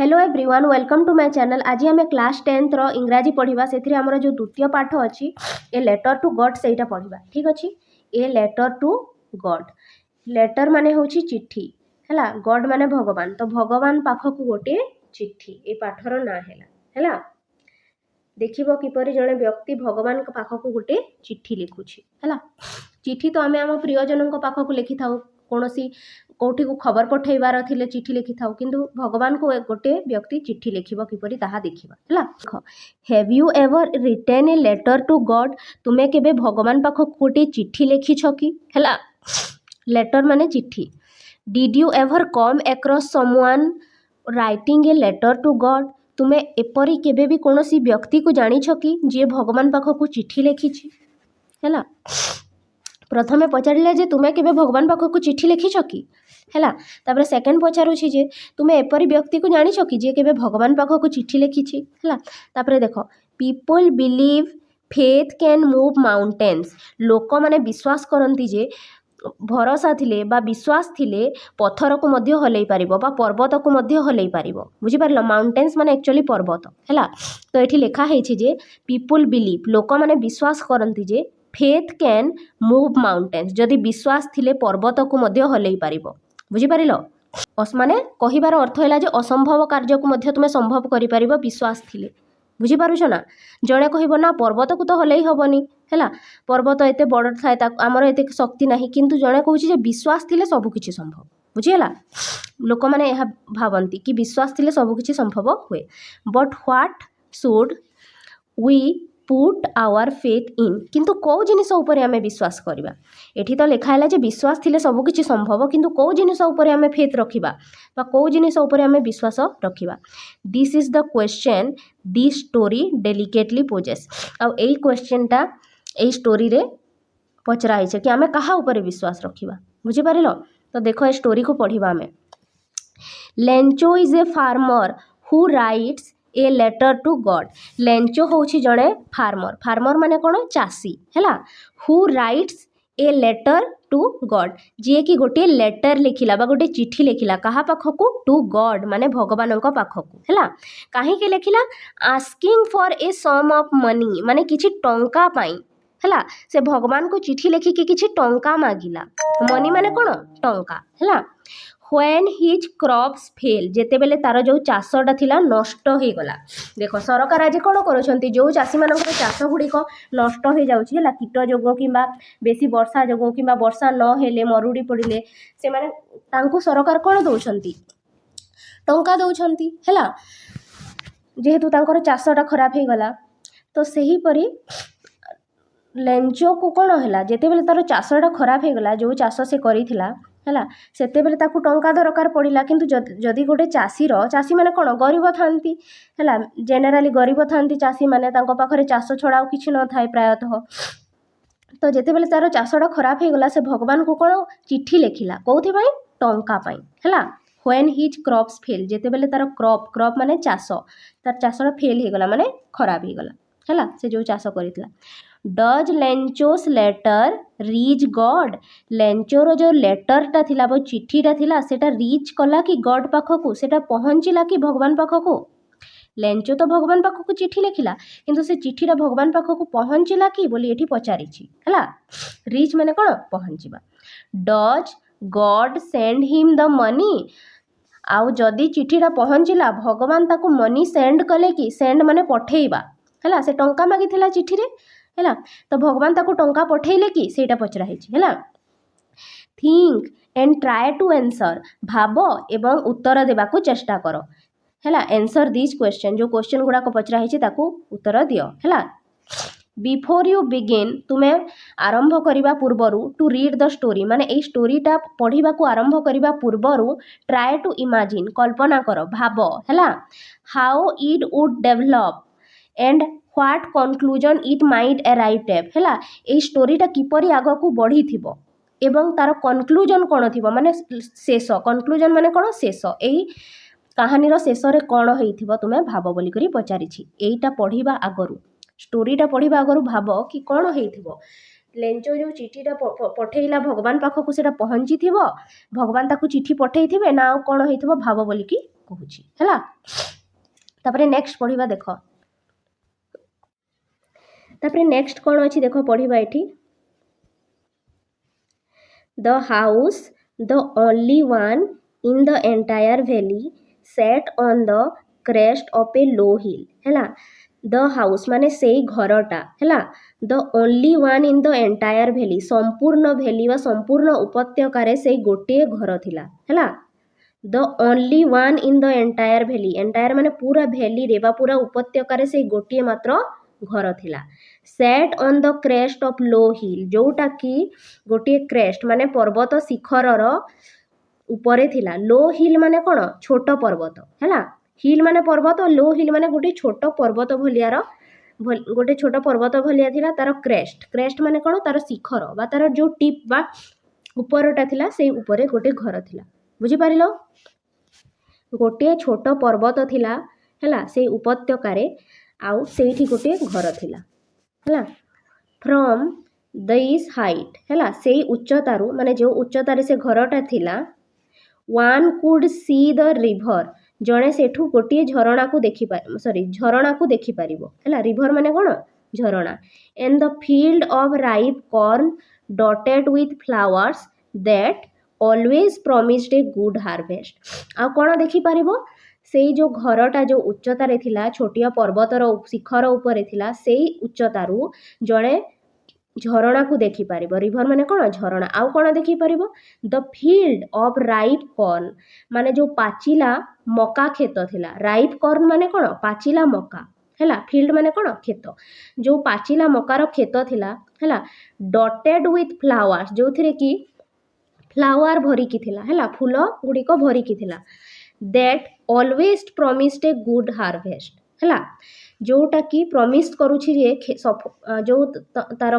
Hello everyone welcome to my channel. आज आम class 10th रो इंग्राजी पढ़ा से आमर जो द्वितीय पाठ अच्छी ए लेटर टू गॉड से पढ़ा। ठीक अच्छे a letter to God. Letter माने हूँ चिट्ठी है, गॉड माने भगवान। तो भगवान पाखक गोटे चिट्ठी ए पाठर ना है। देखिबो किपरि जड़े व्यक्ति भगवान पाखक गोटे चिट्ठी लिखुछि है। चिट्ठी तो आम आम प्रियजन पाखक लिखि था कौन कौटी को खबर पठेबार थिले चिट्ठी लिखि था, किंतु भगवान को गोटे व्यक्ति चिट्ठी लिखिबो किपरि ताहा देखिबा है। देखो, have you ever written a letter to God? तुमे केबे भगवान पाखक गोटे चिट्ठी लिखि छ कि है? लेटर माने चिट्ठी। Did you ever come across someone writing a letter to God? तुमे एपरी केबे भी कौनसी व्यक्ति को जानी छ कि जे भगवान पाखक चिट्ठी लिखिछि है? प्रथमे पचारे जे तुमे केबे भगवान पाखक चिट्ठी लिखि छ कि है। तापर सेकेंड पचारुछि जे तुमे एपरी व्यक्ति को जानी छ कि जे केबे भगवान पाखक चिट्ठी लिखिछि है। तापर देखो, people believe faith can move mountains. लोक माने विश्वास करती जे भरोसा थिले बा विश्वास थिले पत्थर को मध्य हलई पारिबो बा पर्वत को मध्य हलई पारिबो। बुझी पारलो, माउंटेन्स माने एक्चुअली पर्वत है। तो एठी लिखा है जे पीपल बिलीव, लोक माने विश्वास करती जे फेथ कैन मूव माउंटेन्स, जदि विश्वास थिले पर्वत को मध्य हलई पारिबो। बुझी पारिलो, माने कहिबार अर्थ है जे असंभव कार्य को मध्य तुमे संभव करि पारिबो विश्वास थिले। बुझी पारुछ ना? जड़े कहब ना पर्वत को तो हलई हेनी है, पर्वत एते बड़ थाए आमर एते शक्ति नाही, किंतु जड़े कहूँ जे विश्वास थिले सबकिछि संभव। बुझीगला, लोक माने यह भावती कि विश्वास थिले सबकिछि संभव हुए। But what should we put our faith in? किंतु कौ जिनिस उपरे आमे विश्वास करबा? एठी तो लिखा है जे विश्वास थिले सबकिछि संभव, किंतु कौ जिनिस उपरे आमे फेथ रखिबा बा कौ जिनिस उपरे आमे विश्वास रखिबा? This is the question this story delicately poses. अब एई क्वेश्चनटा एई स्टोरी रे पचरा है कि आमे कहा उपरे विश्वास रखिबा। बुझी पारिलो? तो देखो ए स्टोरी को पढ़िबा आमे। Lencho is a farmer who writes a letter to God. Lencho होछि जड़े फार्मर। फार्मर माने कोन? चासी है। Who writes a letter to God, जी कि गोटे लेटर लिखिला बा गोटे चिट्ठी लिखिला कहा पाखकू? टू गॉड माने भगवान पाखकू है। कहीं लिखिला? Asking for a sum of money, माने किछि टंका पाई है। से भगवान को चिट्ठी लिखिकी किछि टंका मागिला। मनी माने कोन? टंका है। व्हेन हिज क्रॉप्स फेल, जेते बेले तार जो चाषटा थिला नष्ट हो गला। देखो, सरकार आज कौन करुछंती, जो चाषी मानकर चाष गुड़िक नष्ट हो जाउछि है, कीट जोगो किंबा बेसी वर्षा जोगो किंबा वर्षा न हेले मरुड़ी पड़िले से माने तांको सरकार कौन दउछंती? टंका दउछंती है, जेहेतु तांकर चाषटा खराब हो गला। तो सही परी लेंचो को कौन है, जेते बेले तार चाषटा खराब हो गला, जो चाष से करिथिला है, सेते बेले ताकू टंका दरकार पड़िला। किंतु जदि गोटे चाषी माने कौन? गरीब थांती है, जेनेराली गरीब थांती चाषी माने, तांको पाखरे चाष छड़ा आउ किछि न थाए प्रायतः। तो जेते बेले तार चाषटा खराब हो गला, से भगवान को कौन चिट्ठी लिखिला? कोथि पई? टंका पई है। व्हेन हिज क्रॉप्स फेल, जेते बेले तार क्रॉप माने चाष, तार चाषटा फेल हो गला माने खराब हो गला है, से जो चाष करितला। Does Lencho's letter reach God? लेंचोर जो लेटरटा थिला बो चिट्ठीटा थिला सेटा रीच कला कि गॉड पाखकू? सेटा पहुँचला कि भगवान पाखकू? लेंचो तो भगवान पाखकू चिट्ठी लिखिला, किंतु से चिट्ठीटा भगवान पाखकू पहुँचला कि बोली एठी पचारिछि है। रीच माने कोन? पहुँचबा। Does God send him the money? आउ जदि चिट्ठीटा पहुँचला भगवान ताकू मनी सेंड कले कि? सेंड माने पठेइबा है, से टंका मागिथिला चिट्ठी रे है, तो भगवान ताकू टंका पठेइले कि? सेटा पचरा है। Think and try to answer, भाव एवं उत्तर देबाकू चेष्टा करो है। आंसर दिस क्वेश्चन, जो क्वेश्चन गुड़ाक पचरा है ताकू उत्तर दियो है। बिफोर यू बिगिन, तुम्हें आरंभ करने पूर्वरु टू रीड द स्टोरी, माने ए स्टोरीटा पढ़ा को आरंभ करने पूर्वरु ट्राए टू इमेजिन, कल्पना करो, भाव है, how it would develop and what conclusion it might arrive at है। ए स्टोरीटा किपरि आग को बढ़ी थिबो एवं तार कंक्लूजन कौन थिबो, माने शेष। कंक्लूजन माने कौन? शेष। एई कहानीर शेष रे कौन होइथिबो तुमे भाव बोली करी पचारिछि। एइटा पढ़िबा आगरु, स्टोरीटा पढ़िबा आगरु भाव कि कौन होइथिबो। लेंचो जो चिठीटा पठेइला भगवान पाखकू, सेटा पहुँची थिबो, भगवान ताकू चिठी पठेइथिबे ना कौन होइथिबो भाव बोली कि कहूची हैला। तापरे नेक्स्ट पढ़िबा देख, तापरे नेक्स्ट कौन अच्छी देख पढ़िबा एठी, the house the only one in the entire valley set on the crest of a low hill हैला। द हाउस माने सेई घरटा हैला, the only one in the entire valley संपूर्ण वैली वा संपूर्ण उपत्यकार से गोटे घर थिला हैला। The only one in the entire valley, entire माने पूरा वैली रे बा पूरा उपत्यकार से गोटे मात्र घर थिला। Set on the crest of low hill, जोटा कि गोटे क्रेस्ट माने पर्वत शिखरर उपरे थिला। लो हिल माने कौन, छोट पर्वत हैला। हिल माने पर्वत, लो हिल माने गोटे छोट पर्वत भलियार गोटे छोट पर्वत भलिया थिला तार क्रेस्ट। क्रेस्ट माने कौन, तार शिखर बा तार जो टिप बा उपरटा थिला से उपरे गोटे घर थिला। बुझी पारिलो, गोटे छोट पर्वत थिला हैला से उपत्यकारे, आउ सेठी गोटे घर थिला हैला। फ्रॉम दिस हाइट हैला, से उच्चतारू माने जो उच्चतारे से घरटा थिला, one could see the river, जड़े सेठू गोटे झरणा को देखि सॉरी झरणा को देखि पारिबो हैला। रिभर माने कोन, झरणा। And the field of ripe corn dotted with flowers that always promised a good harvest. आ कोन देखि पारिबो, से जो घरटा जो उच्चतारे थिला, छोटिया पर्वतर शिखर उपरे थिला, से उच्चतारू जड़े झरणा को देखि पारिबो। रिभर माने कोन, झरणा। आउ कोन देखि पारिबो, the field of ripe corn माने जो पाचिला मका खेत थिला। राइप कॉर्न माने कोन, पाचिला मका हैला। फील्ड माने कोन, खेत। जो पाचिला मकार खेत थिला हैला, डॉटेड विथ फ्लावर्स, जो थिरे कि फ्लावर भरिकी थिला हैला, फूल गुड़िक भरिकी थिला। That always promised a good harvest हैला, जोटा कि प्रॉमिस करूछि जे जो तार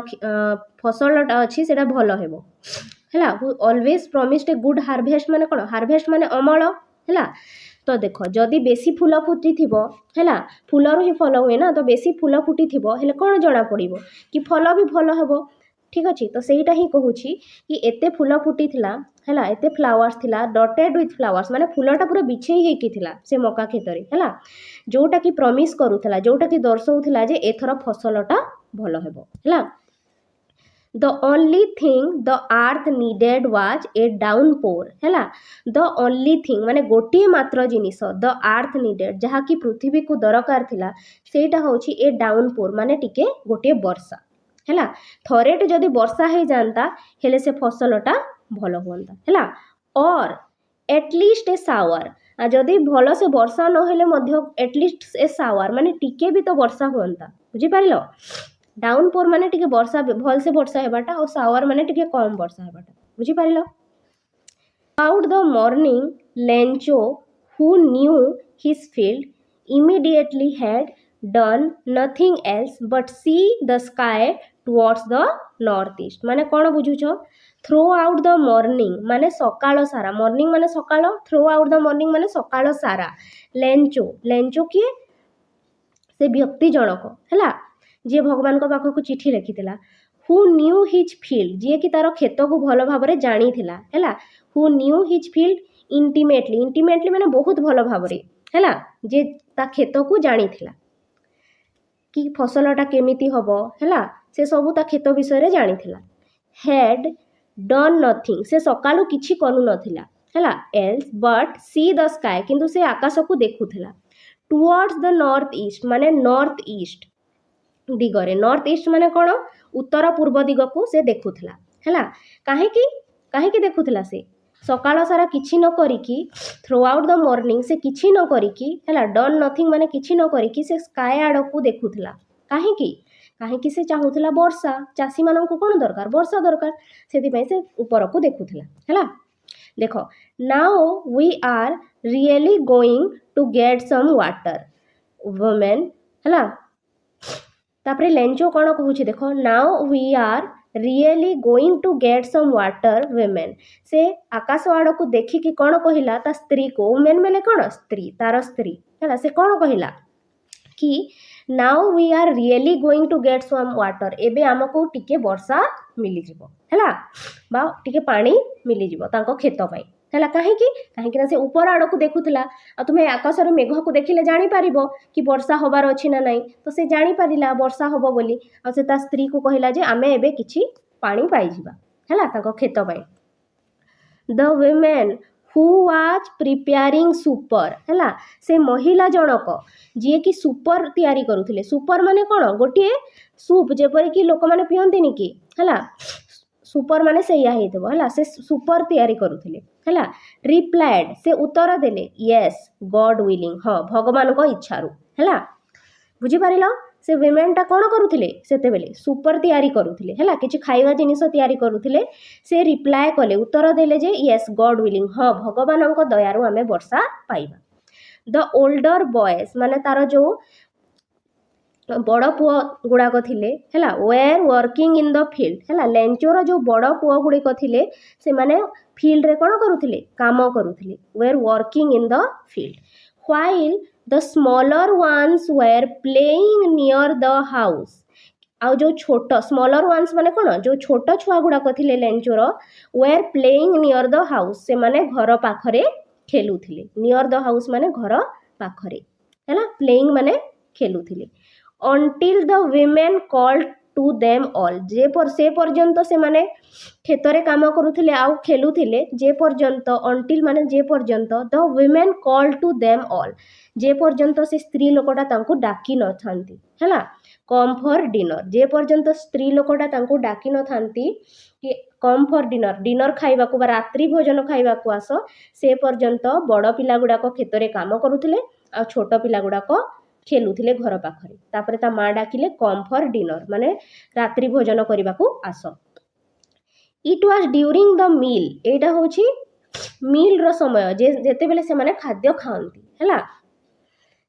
फसलटा अच्छी सेटा भल हेबो हैला। Always promised a good harvest माने कोन, हार्वेस्ट माने अमल हैला। तो देख जदि बेसी फूल फुटी थिबो हैला, फूलरू ही फल हुए ना, तो बेसी फूल फुटी थिबो हेले कोन जणा पड़िबो कि फल भी भल हेबो, ठीक अच्छे। तो सहीटा ही कहूची कि एते फूल फुटी थिला हैला, एते फ्लावर्स थिला, डॉटेड विथ फ्लावर्स माने फूलटा पूरा बिछेई हेकी थिला से मका खेतरे हैला, जोटा कि प्रॉमिस करूथिला, जोटा कि दर्शाउथिला जे एथर फसलटा भल हेबो हैला। The only thing the earth needed was a downpour हैला। द ओनली थिंग माने गोटे मात्र जिनिस द अर्थ नीडेड, जहा कि पृथ्वी को दरकार थिला, सेटा होची ए डाउनपोर माने टिके गोटे वर्षा हैला। थरेट जदि वर्षा हो जाता हेले से फसलटा भल हुंता हैला। और एटलिस्ट ए सावर, जदि भल से वर्षा न हेले मध्य एटलिस्ट ए सावर माने टिके भी तो वर्षा हुंता। बुझी पारिलो, डाउनपोर माने टिके वर्षा भल से वर्षा हेबाटा, और सावर माने टिके कम वर्षा हेबाटा। बुझी पारिलो। Out the morning Lencho who knew his field immediately had done nothing else but see the sky towards the northeast। माने कौन बुझुछ, थ्रो आउट द मॉर्निंग माने सकाळ सारा, मॉर्निंग माने सकाळ, थ्रो आउट द मॉर्निंग माने सकाळ सारा। लेंचो, लेंचो किए, से व्यक्ति जनक हैला, जे भगवान को पाखक चिठी लिखिथिला। हु न्यू हिज फील्ड, जे कि तार खेत को भल भाबरे जानी थिला हैला। हु न्यू हिज फील्ड इंटिमेटली, इंटिमेटली माने बहुत भल भाबरे हैला, जे ता खेत को जानी थिला कि फसलटा केमिति हबो हैला, से सब ता खेत विषय रे जानी थिला। हैड डन नथिंग, से सकाळु किछि करू नथिला हैला, else but see the sky, किंतु से आकाश को देखुथिला। टुवर्ड्स द नॉर्थ ईस्ट माने नॉर्थ ईस्ट दिगरे, नॉर्थ ईस्ट माने कोन, उत्तर पूर्व दिग को से देखुथिला हैला। काहे देखुथिला, से सकाळ सारा किछि न करिकी, थ्रू आउट द मॉर्निंग से किछि न करिकी हैला, डन नथिंग माने किछि न करिकी से स्काई आड़ को देखुथिला। काहे से चाहूथिला वर्षा, चासी मानन को कोन दरकार, वर्षा दरकार, सेति पई से ऊपर को देखुथिला हैला। देखो, now we are really going to get some water woman हैला। तापरे लेंचो कौन कहूची, देखो, now we are really going to get some water woman, से आकाश आड़ को देखिकी कौन कहला, ता स्त्री को, वुमेन मेले कौन, स्त्री, तार स्त्री हैला, से कौन कहला कि now we are really going to get some water, एबे हमको टिके वर्षा मिली जिवो हैला, बा टिके पानी मिली जिवो तांको खेत पई ହେଲା କାହିଁକି କାହିଁକିନା ସେ ଉପର ଆଡ଼କୁ ଦେଖୁଥିଲା ଆଉ ତୁମେ ଆକାଶର ମେଘକୁ ଦେଖିଲେ ଜାଣିପାରିବ କି ବର୍ଷା ହେବାର ଅଛି ନା ନାହିଁ ତ ସେ ଜାଣିପାରିଲା ବର୍ଷା ହେବ ବୋଲି ଆଉ ସେ ତା ସ୍ତ୍ରୀକୁ କହିଲା ଯେ ଆମେ ଏବେ କିଛି ପାଣି ପାଇଯିବା ହେଲା ତାଙ୍କ କ୍ଷେତ ପାଇଁ the women who was preparing supper ହେଲା ସେ ମହିଳା ଜଣକ ଯିଏକି ସୁପର ତିଆରି କରୁଥିଲେ ସୁପର ମାନେ କ'ଣ ଗୋଟିଏ ସୁପ୍ ଯେପରିକି ଲୋକମାନେ ପିଅନ୍ତିନି କି ହେଲା ସୁପର ମାନେ ସେଇଆ ହେଇଥିବ ହେଲା ସେ ସୁପର ତିଆରି କରୁଥିଲେ ହେଲା ରିପ୍ଲାଏଡ୍ ସେ ଉତ୍ତର ଦେଲେ ୟେସ୍ ଗଡ୍ ୱିଲିଂ ହଁ ଭଗବାନଙ୍କ ଇଚ୍ଛାରୁ ହେଲା ବୁଝିପାରିଲ ସେ ୱିମେନ୍ଟା କ'ଣ କରୁଥିଲେ ସେତେବେଳେ ସୁପର ତିଆରି କରୁଥିଲେ ହେଲା କିଛି ଖାଇବା ଜିନିଷ ତିଆରି କରୁଥିଲେ ସେ ରିପ୍ଲାଏ କଲେ ଉତ୍ତର ଦେଲେ ଯେ ୟେସ୍ ଗଡ୍ ୱିଲିଂ ହଁ ଭଗବାନଙ୍କ ଦୟାରୁ ଆମେ ବର୍ଷା ପାଇବା ଦ ଓଲ୍ଡର ବଏଜ୍ ମାନେ ତାର ଯେଉଁ ବଡ଼ ପୁଅ ଗୁଡ଼ାକ ଥିଲେ ହେଲା were working in the field ହେଲା ଲେଞ୍ଚୋର ଯେଉଁ ବଡ଼ ପୁଅ ଗୁଡ଼ିକ ଥିଲେ ସେମାନେ ଫିଲ୍ଡରେ କ'ଣ କରୁଥିଲେ କାମ କରୁଥିଲେ were working in the field while the smaller ones were playing near the house ଆଉ ଯେଉଁ ଛୋଟ ସ୍ମଲର ୱାନ୍ସ ମାନେ କ'ଣ ଯେଉଁ ଛୋଟ ଛୁଆ ଗୁଡ଼ାକ ଥିଲେ ଲେଞ୍ଚୋର ware playing near the house ସେମାନେ ଘର ପାଖରେ ଖେଲୁଥିଲେ ନିୟର୍ ଦ ହାଉସ୍ ମାନେ ଘର ପାଖରେ ହେଲା ପ୍ଲେଇଂ ମାନେ ଖେଲୁଥିଲେ until the women called to them all ସେ ପର୍ଯ୍ୟନ୍ତ ସେମାନେ କ୍ଷେତରେ କାମ କରୁଥିଲେ ଆଉ ଖେଲୁଥିଲେ ଯେ ପର୍ଯ୍ୟନ୍ତ until ମାନେ ଯେ ପର୍ଯ୍ୟନ୍ତ the women called to them all ଯେ ପର୍ଯ୍ୟନ୍ତ ସେ ସ୍ତ୍ରୀ ଲୋକଟା ତାଙ୍କୁ ଡାକି ନଥାନ୍ତି ହେଲା come for dinner ଯେ ପର୍ଯ୍ୟନ୍ତ ସ୍ତ୍ରୀ ଲୋକଟା ତାଙ୍କୁ ଡାକି ନଥାନ୍ତି କି come for dinner ଖାଇବାକୁ ବା ରାତ୍ରି ଭୋଜନ ଖାଇବାକୁ ଆସ ସେ ପର୍ଯ୍ୟନ୍ତ ବଡ଼ ପିଲା ଗୁଡ଼ାକ କ୍ଷେତରେ କାମ କରୁଥିଲେ ଆଉ ଛୋଟ ପିଲା ଗୁଡ଼ାକ ଖେଲୁଥିଲେ ଘର ପାଖରେ ତାପରେ ତା ମା ଡାକିଲେ କମ୍ ଫର୍ ଡିନର ମାନେ ରାତ୍ରି ଭୋଜନ କରିବାକୁ as it was during the meal ଏଇଟା ହେଉଛି ମିଲ୍ର ସମୟ ଯେତେବେଳେ ସେମାନେ ଖାଦ୍ୟ ଖାଆନ୍ତି ହେଲା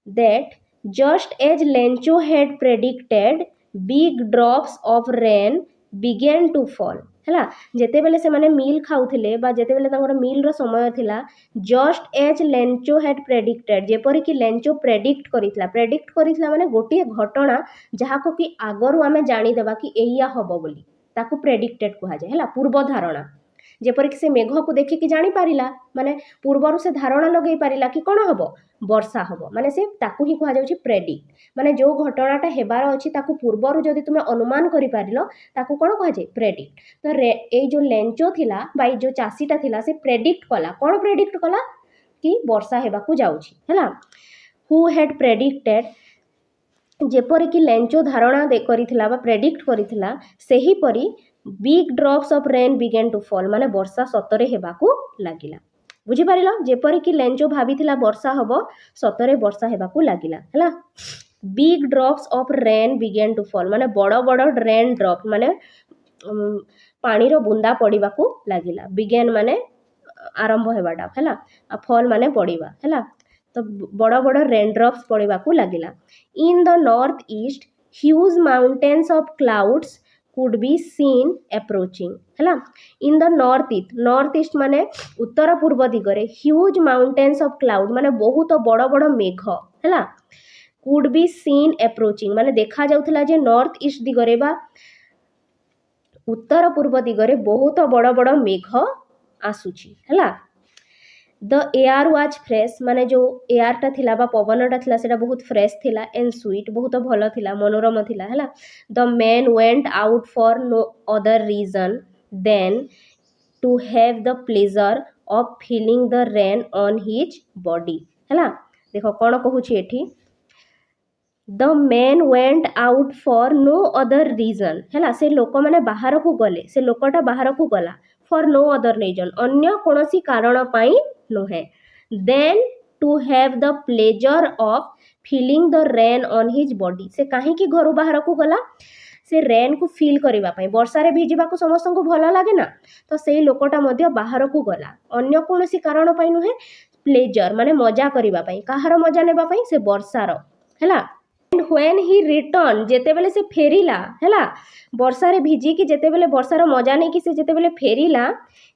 that just as Lencho had predicted big drops of rain began to fall ହେଲା ଯେତେବେଳେ ସେମାନେ ମିଲ୍ ଖାଉଥିଲେ ବା ଯେତେବେଳେ ତାଙ୍କର ମିଲ୍ର ସମୟ ଥିଲା ଜଷ୍ଟ ଏଜ୍ ଲେଞ୍ଚୋ ହେଡ୍ ପ୍ରେଡିକ୍ଟେଡ୍ ଯେପରିକି ଲେଞ୍ଚୋ ପ୍ରେଡିକ୍ଟ କରିଥିଲା ମାନେ ଗୋଟିଏ ଘଟଣା ଯାହାକୁ କି ଆଗରୁ ଆମେ ଜାଣିଦେବା କି ଏଇଆ ହେବ ବୋଲି ତାକୁ ପ୍ରେଡିକ୍ଟେଡ୍ କୁହାଯାଏ ହେଲା ପୂର୍ବ ଧାରଣା ଯେପରିକି ସେ ମେଘକୁ ଦେଖିକି ଜାଣିପାରିଲା ମାନେ ପୂର୍ବରୁ ସେ ଧାରଣା ଲଗେଇ ପାରିଲା କି କ'ଣ ହେବ ବର୍ଷା ହେବ ମାନେ ସେ ତାକୁ ହିଁ କୁହାଯାଉଛି ପ୍ରେଡିକ୍ଟ ମାନେ ଯେଉଁ ଘଟଣାଟା ହେବାର ଅଛି ତାକୁ ପୂର୍ବରୁ ଯଦି ତୁମେ ଅନୁମାନ କରିପାରିଲ ତାକୁ କ'ଣ କୁହାଯାଏ ପ୍ରେଡିକ୍ଟ ତ ଏଇ ଯେଉଁ ଲେଞ୍ଚୋ ଥିଲା ବା ଏଇ ଯେଉଁ ଚାଷୀଟା ଥିଲା ସେ ପ୍ରେଡିକ୍ଟ କଲା କ'ଣ ପ୍ରେଡିକ୍ଟ କଲା କି ବର୍ଷା ହେବାକୁ ଯାଉଛି ହେଲା ହୁ ହେଡ୍ ପ୍ରେଡିକ୍ଟେଡ୍ ଯେପରିକି ଲେଞ୍ଚୋ ଧାରଣା କରିଥିଲା ବା ପ୍ରେଡିକ୍ଟ କରିଥିଲା ସେହିପରି big drops of rain began to fall ମାନେ ବର୍ଷା ସତରେ ହେବାକୁ ଲାଗିଲା ବୁଝିପାରିଲ ଯେପରିକି ଲେଞ୍ଚୋ ଭାବିଥିଲା ବର୍ଷା ହେବ ସତରେ ବର୍ଷା ହେବାକୁ ଲାଗିଲା ହେଲା big drops of rain began to fall ମାନେ ବଡ଼ ବଡ଼ ରେନ୍ ଡ୍ରପ୍ ମାନେ ପାଣିର ବୁନ୍ଦା ପଡ଼ିବାକୁ ଲାଗିଲା ବିଗେନ୍ ମାନେ ଆରମ୍ଭ ହେବାଟା ହେଲା ଆଉ ଫଲ୍ ମାନେ ପଡ଼ିବା ହେଲା ତ ବଡ଼ ବଡ଼ ରେନ୍ ଡ୍ରପ୍ସ ପଡ଼ିବାକୁ ଲାଗିଲା in the north east huge mountains of clouds could be seen approaching ହେଲା in the north east ମାନେ ଉତ୍ତର ପୂର୍ବ ଦିଗରେ huge mountains of cloud ମାନେ ବହୁତ ବଡ଼ ବଡ଼ ମେଘ ହେଲା could be seen approaching ମାନେ ଦେଖା ଯାଉଥିଲା ଯେ ନର୍ଥ ଇଷ୍ଟ ଦିଗରେ ବା ଉତ୍ତର ପୂର୍ବ ଦିଗରେ ବହୁତ ବଡ଼ ବଡ଼ ମେଘ ଆସୁଛି ହେଲା ଦ ଏୟାର ୱାଜ୍ ଫ୍ରେଶ୍ ମାନେ ଯେଉଁ ଏୟାରଟା ଥିଲା ବା ପବନଟା ଥିଲା ସେଇଟା ବହୁତ ଫ୍ରେଶ୍ ଥିଲା ଏଣ୍ଡ ସୁଇଟ୍ ବହୁତ ଭଲ ଥିଲା ମନୋରମ ଥିଲା ହେଲା the men went out for no other reason than to have the pleasure of feeling the rain on his body ହେଲା ଦେଖ କ'ଣ କହୁଛି ଏଠି the men went out for no other reason ହେଲା ସେ ଲୋକମାନେ ବାହାରକୁ ଗଲେ ସେ ଲୋକଟା ବାହାରକୁ ଗଲା ଫର୍ ନୋ ଅଦର ରିଜନ୍ ଅନ୍ୟ କୌଣସି କାରଣ ପାଇଁ ନୁହେଁ then to have the pleasure of feeling the rain on his body ସେ କାହିଁକି ଘରୁ ବାହାରକୁ ଗଲା ସେ ରେନ୍କୁ ଫିଲ୍ କରିବା ପାଇଁ ବର୍ଷାରେ ଭିଜିବାକୁ ସମସ୍ତଙ୍କୁ ଭଲ ଲାଗେ ନା ତ ସେଇ ଲୋକଟା ମଧ୍ୟ ବାହାରକୁ ଗଲା ଅନ୍ୟ କୌଣସି କାରଣ ପାଇଁ ନୁହେଁ ପ୍ଲେଜର୍ ମାନେ ମଜା କରିବା ପାଇଁ କାହାର ମଜା ନେବା ପାଇଁ ସେ ବର୍ଷାର ହେଲା and when he returned ଯେତେବେଳେ ସେ ଫେରିଲା ହେଲା ବର୍ଷାରେ ଭିଜିକି ଯେତେବେଳେ ବର୍ଷାର ମଜା ନେଇକି ସେ ଯେତେବେଳେ ଫେରିଲା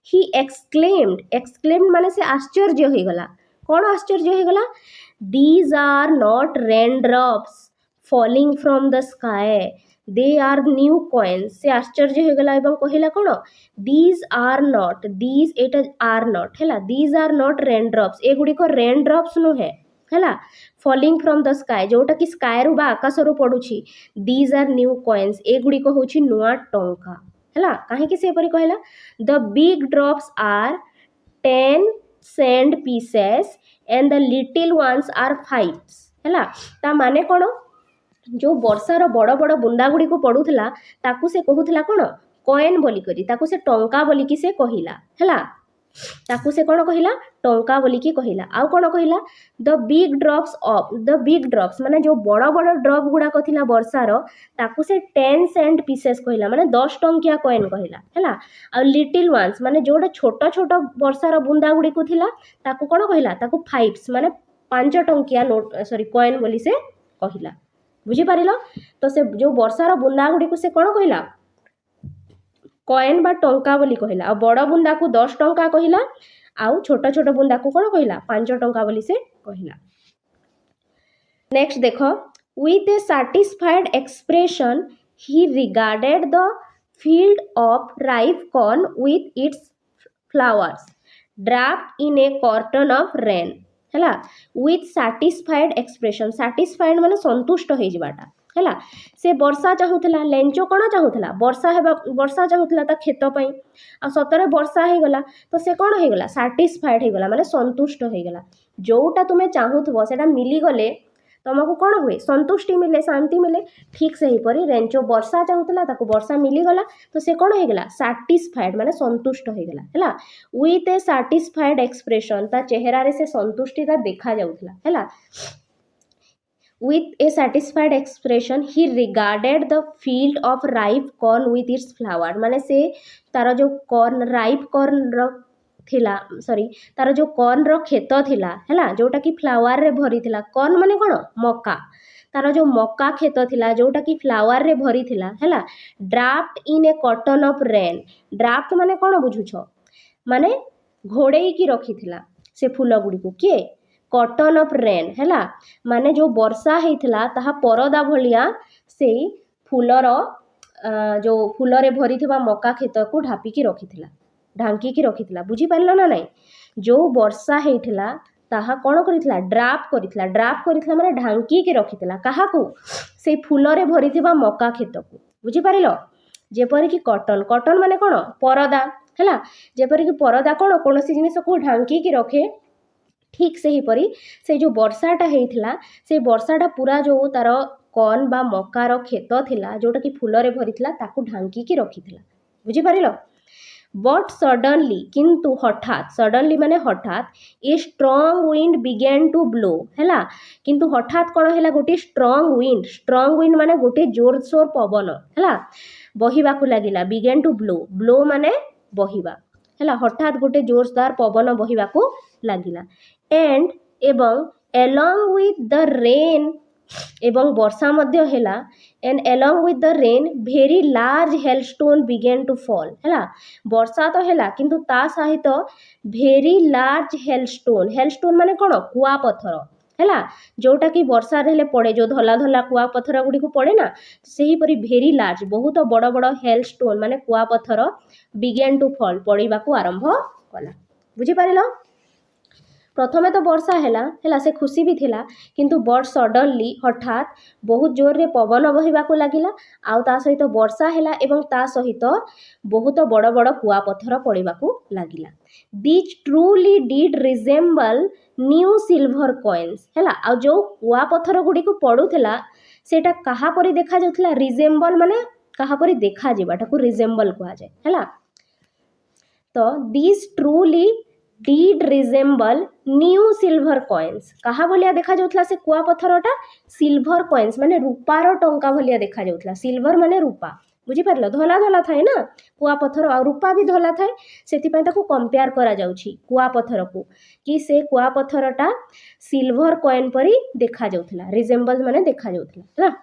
he exclaimed ମାନେ ସେ ଆଶ୍ଚର୍ଯ୍ୟ ହେଇଗଲା କ'ଣ ଆଶ୍ଚର୍ଯ୍ୟ ହେଇଗଲା these are not raindrops falling from the sky they are new coins से आश्चर्य हो गला एवं कहला कौन दीज आर नॉट दीज एटा आर नॉट है these are not rain drops एगुड़िक रेन ड्रॉप्स नुहे है फॉलिंग फ्रॉम द स्काई जोटा कि स्काई रु आकाश रु पड़ुछि दीज आर न्यू कॉइन्स एगुड़िक होछि नुआ टंका है कहीं से कहला the big drops are 10 cent pieces and the little ones are 5 है ता माने कौन जो वर्षार बड़ बड़ बुंदा गुड़ी को पड़ूला ताकू से कहूला कौन कॉइन बोलिकी ताकू से टंका बोलिकी से कहला है ताकू से कौन कहला टंका बोलिकी कहला आउ कौन कहला the big drops of the big drops माने जो बड़ बड़ ड्रॉप गुड़ाक थिला वर्षार ताकू से 10 सेंट पीसेस कहला माने 10 टंकिया कॉइन कहला है आ लिटिल वन्स माने जोटा छोट छोट वर्षार बुंदा गुड़ी को थिला ताकू कौन कहला ताकू 5 माने 5 टंकिया नोट सॉरी कॉइन बोली से कहला बुझीपार तो से जो वर्षार बुंदा गुड़ी को से कौन कहला कॉइन बा टंका बोली कहला आ बड़ बुंदा को 10 टंका कहला आउ छोट छोट बुंदा को कौन कहला 5 टंका बोली से कहला। नेक्स्ट देखो with A satisfied expression he regarded the field of ripe corn with its flowers draft in A cotton of rain है विथ सैटिस्फाइड एक्सप्रेशन सैटिस्फाइड माने संतुष्ट हो जावाटा है से वर्षा चाहूला लेंचो कौन चाहूला वर्षा चाहूला ता खेत पाई आ सतरे वर्षा हो गला तो से कौन हो गला सैटिस्फाइड हो गला माने संतुष्ट हो गला जोटा तुम्हें चाहूथबो सेटा मिली गले तुमको कौन हुए संतुष्टि मिले शांति मिले ठीक से ही परी रेंचो वर्षा चाहूला ताको वर्षा मिलीगला तो से कौन हो गला सैटिस्फाइड माने संतुष्ट हो गला है विथ ए सैटिस्फाइड एक्सप्रेशन ता चेहरा रे से संतुष्टिता देखा जाउथला है with a satisfied expression he regarded the field of ripe corn with its flower माने से तार जो कॉर्न राइप कॉर्न रो थिला सॉरी तार जो कॉर्न रो खेत थिला हैला जोटा कि फ्लावर रे भरी थिला कॉर्न माने कोन मक्का तार जो मक्का खेत थिला जोटा कि फ्लावर रे भरी थिला हैला draft in A cotton of rain draft माने कोन बुझुछ माने घोड़ेई की रखी थिला से फूल गुडी को किए कॉटन ऑफ रेन है माने जो वर्षा होता ताहा परदा भलिया से फूलर जो फूलरे भरी थिबा मक्का खेत को ढापिकी रखिथिला ढांकी रखिथिला बुझी पारल ना नहीं जो वर्षा होता ताहा कौन करिथिला ड्राफ्ट करिथिला माने ढांकी रखिथिला काहाकू से फूलरे भरी थिबा मक्का खेत को बुझी पारिल जेपरि कि कॉटन कॉटन माने कौन परदा है जेपरि कि परदा कौन कौन सी जिनिस को ढांकी रखे ठीक से ही परी से जो वर्षाटा होता से वर्षाटा पूरा जो तार कॉर्न बा मक्कार खेत थिला जोटा कि फूलरे भरी थिला ताकू ढांकी रखिथिला बुझी पारिल बट सडनली किंतु हठात सडनली माने हठात a strong wind began to blow है किंतु हठात कौन है गोटे स्ट्रॉन्ग विंड माने गोटे जोरसोर पवन है बहिबा लगिला बिगेन टू ब्लो ब्लो माने बहिबा है हठात गोटे जोरदार पवन बहिबा लगिला एंड एवं एलॉन्ग विथ द रेन एवं वर्षा मध्य हैला and along with the rain very large hailstone began to fall है वर्षा तो हैला किंतु ता सहित भेरी लार्ज हेलस्टोन माने कौन कुआ पत्थर है जोटा कि वर्षा रे पड़े जो धला धला कुआ पत्थर गुड़ी को पड़े ना से परी भेरी लार्ज बहुत बड़ बड़ हेलस्टोन माने कुआ पत्थर बिगेन टू फॉल पड़वा को आरंभ कला बुझी पारिल प्रथमे तो वर्षा है से खुशी भी थिला किंतु बट सडनली हठात बहुत जोर रे पवन बहिबा को लागिला आउ ता सहित वर्षा हैला एवं ता सहित बहुत बड़ बड़ कुआ पत्थर पड़वा को लागिला this truly did resemble new silver coins है आ जो कुआ पत्थर गुड़ी को पड़ूला सेटा कहा परी देखा जाउथला रिजेम्बल माने कहा परी देखा जीवाटा को रिजेम्बल कहा जाए है तो this truly did resemble new silver coins कहा भलिया देखा जाउथला से कुआ पत्थरटा सिल्वर कॉइन्स माने रूपार टंका भलिया देखा जाउथला सिल्वर माने रूपा बुझी पारल धला धला थाए ना कुआ पत्थर आ रूपा भी धला थाए सेतिपय ताको कंपेयर करा जाउछि कुआ पत्थर को कि से कुआ पत्थरटा सिल्वर कॉइन परी देखा जाउथला रिजेम्बल माने देखा जाउथला है